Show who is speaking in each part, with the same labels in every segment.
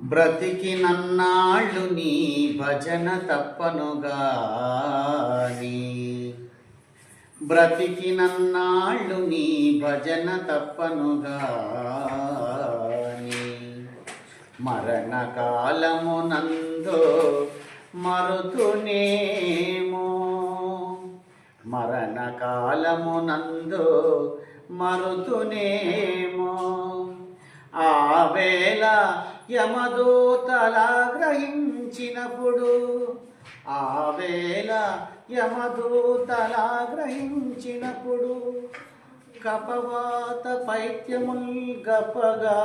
Speaker 1: బ్రతికినన్నాళ్ళు నీ భజన తప్పనుగాని, బ్రతికినన్నాళ్ళు నీ భజన తప్పనుగాని, మరణకాలమునందో మరుతునేమో, మరణకాలమునందో మరుతునేమో. ఆ వేళ యమదూతలాగ్రహించినప్పుడు, ఆ వేళ యమదూతలాగ్రహించినప్పుడు, కపవాత పైత్యముల్ గపగా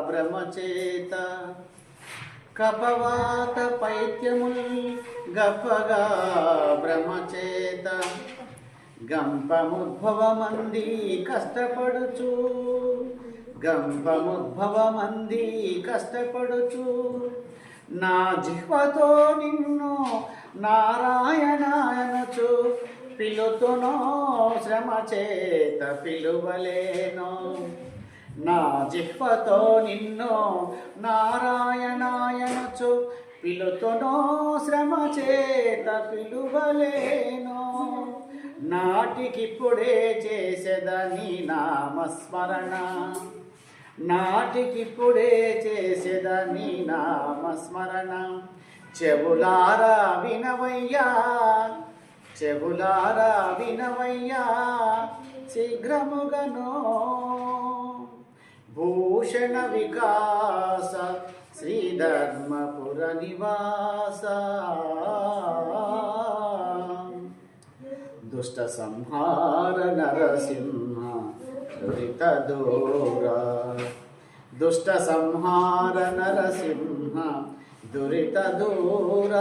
Speaker 1: భ్రమచేత, కపవాత పైత్యముల్ గపగా భ్రమచేత, గంపముద్భవమంది కష్టపడుచు, గంపముద్భవమంది కష్టపడుచు, నా జిహ్వతో నిన్ను నారాయణాయనచు పిలుతునో శ్రమ చేత పిలువలేనో. నా జిహ్వతో నిన్ను నారాయణాయనచు పిలుతునో శ్రమ చేత పిలువలేనో. నాటికిప్పుడే చేసేదని నామస్మరణ, నాటికిప్పుడే చేసేదని నామస్మరణ. చెవులారా వినవయ్యా, చెవులారా వినవయ్యా శీఘ్రముగనో. భూషణ వికాస శ్రీధర్మపుర నివాస, దుష్ట సంహార నరసింహ దురిత దూర, దుష్ట సంహార నరసింహ దురిత దూర.